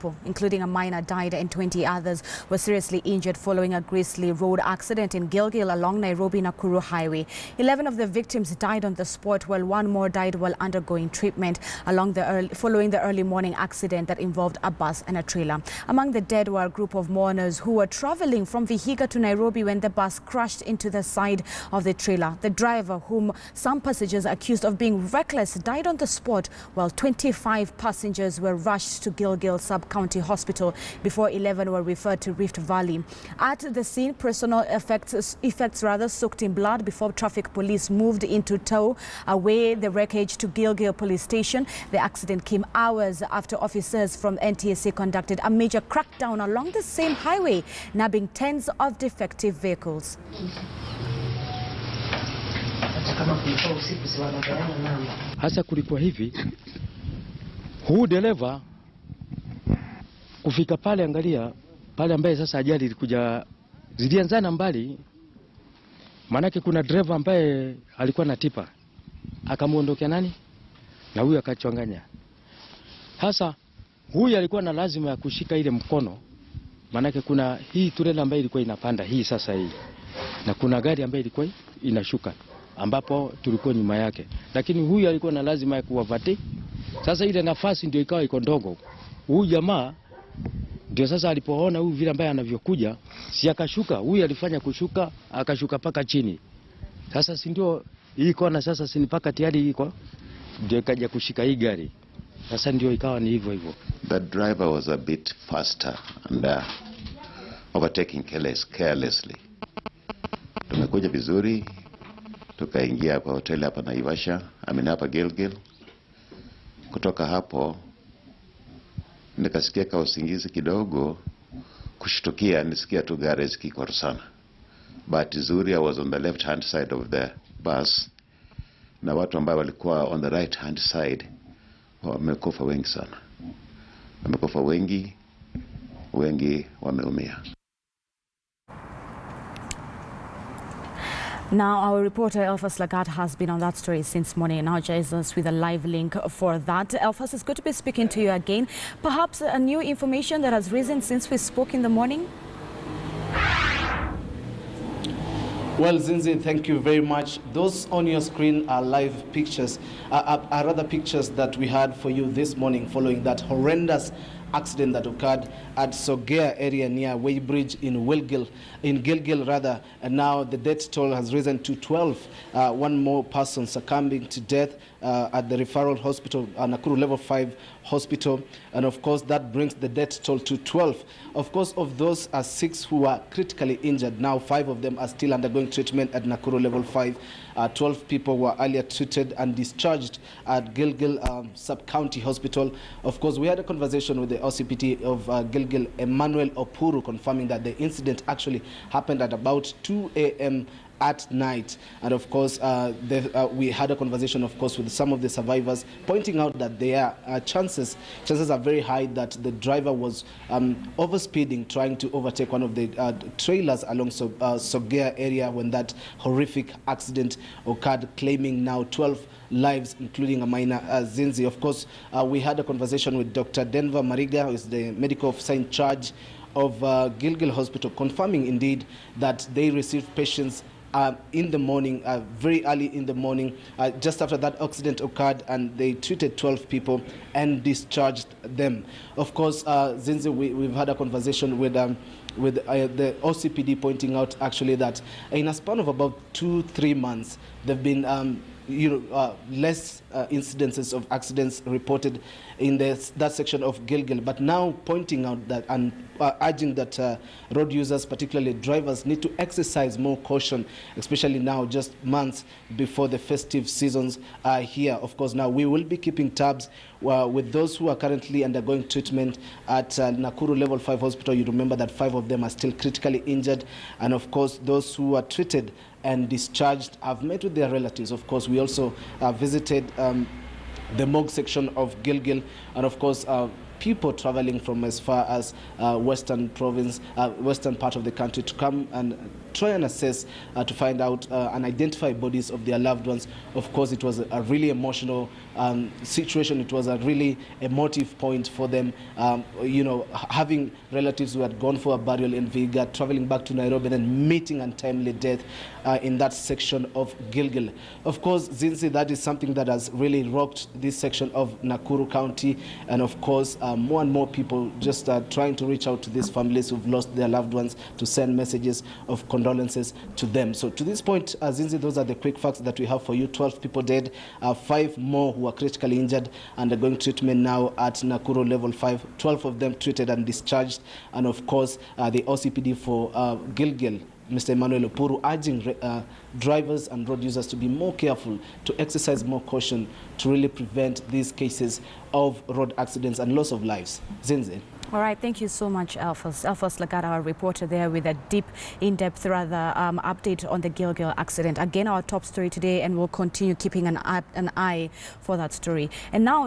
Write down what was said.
people, including a minor, died and 20 others were seriously injured following a grisly road accident in Gilgil along Nairobi Nakuru highway. 11 of the victims died on the spot, while one more died while undergoing treatment following the early morning accident that involved a bus and a trailer. Among the dead were a group of mourners who were traveling from Vihiga to Nairobi when the bus crashed into the side of the trailer. The driver, whom some passengers accused of being reckless, died on the spot, while 25 passengers were rushed to Gilgil Sub-County Hospital before 11 were referred to Rift Valley. At the scene, personal effects soaked in blood before traffic police moved in to tow away the wreckage to Gilgil Police Station. The accident came hours after officers from ntsa conducted a major crackdown along the same highway, nabbing tens of defective vehicles. Hasa kulikuwa hivi, huu dereva kufika pale, angalia pale ambaye sasa ajali ilikuja, zilianzana mbali, manake kuna dereva ambaye alikuwa na tipa akamuondokea nani na huyu akachanganya. Hasa huyu alikuwa na lazima ya kushika ile mkono, manake kuna hii trailer ambayo ilikuwa inapanda hii sasa hii, na kuna gari ambayo ilikuwa inashuka ambapo tulikuwa nyuma yake, lakini huyu alikuwa na lazima ya kuwavati. Sasa ile nafasi ndio ikawa iko ndogo. Huyu jamaa ndio sasa alipoona huyu vile ambaye anavyokuja, si akashuka, huyu alifanya kushuka, akashuka paka chini. Sasa si ndio hii kona sasa si mpaka tayari iko ndio kaja kushika hii gari. Sasa ndio ikawa ni hivyo hivyo. The driver was a bit faster and overtaking carelessly. Tumekuja vizuri, tukaingia kwa hoteli hapa Naivasha, hapa Gilgil. Kutoka hapo nikasikia kwa usingizi kidogo, kushtukia nisikia tu gari zikikwaru sana. But nzuri, I was on the left hand side of the bus, na watu ambao walikuwa on the right hand side wamekufa wengi sana. Wamekufa wengi wameumia. Now, our reporter Elfas Lagat has been on that story since morning and now joins us with a live link for that. Elfas, it's good to be speaking to you again. Perhaps a new information that has risen since we spoke in the morning? Well, Zinzi, thank you very much. Those on your screen are live pictures, are rather pictures that we had for you this morning following that horrendous accident that occurred at Sogea area near Weybridge in Gilgil rather, and now the death toll has risen to 12. One more person succumbing to death at the referral hospital, Nakuru level 5 hospital, and of course that brings the death toll to 12. Of course, of those are 6 who are critically injured. Now 5 of them are still undergoing treatment at Nakuru level 5. 12 people were earlier treated and discharged at Gilgil Sub-County Hospital. Of course, we had a conversation with the OCPT of Gilgil, Emmanuel Opuru, confirming that the incident actually happened at about 2 a.m. at night. And of course, we had a conversation, of course, with some of the survivors, pointing out that there are chances are very high that the driver was overspeeding, trying to overtake one of the trailers along Sogea area when that horrific accident occurred, claiming now 12 lives, including a minor, Zinzi. Of course, we had a conversation with Dr. Denver Mariga, who is the medical officer in charge of Gilgil Hospital, confirming indeed that they received patients in the morning, very early in the morning, just after that accident occurred, and they treated 12 people and discharged them. Of course, Zinzi, we've had a conversation with the OCPD pointing out actually that in a span of about 2-3 months, there have been less incidences of accidents reported in that section of Gilgil, but now pointing out that and urging that road users, particularly drivers, need to exercise more caution, especially now just months before the festive seasons are here. Of course, now we will be keeping tabs with those who are currently undergoing treatment at Nakuru level 5 hospital. You remember that 5 of them are still critically injured, and of course those who are treated and discharged have met with their relatives. Of course, we also visited the morgue section of Gilgil, and of course people traveling from as far as western part of the country to come and try and assess to find out and identify bodies of their loved ones. Of course, it was a really emotional situation. It was a really emotive point for them, you know, having relatives who had gone for a burial in Vihiga, traveling back to Nairobi, and then meeting untimely death in that section of Gilgil. Of course, Zinzi, that is something that has really rocked this section of Nakuru County, and of course, more and more people just trying to reach out to these families who've lost their loved ones to send messages of condolences to them. So to this point, Zinzi, those are the quick facts that we have for you. 12 people dead, 5 more who are critically injured and undergoing treatment now at Nakuru level 5, 12 of them treated and discharged. And of course, the OCPD for Gilgil, Mr. Emmanuel Opuru, urging drivers and road users to be more careful, to exercise more caution, to really prevent these cases of road accidents and loss of lives. Zinzi. All right, thank you so much, Alphonse Lagata, our reporter there, with a deep, in-depth, update on the Gilgil accident. Again, our top story today, and we'll continue keeping an eye for that story. And now,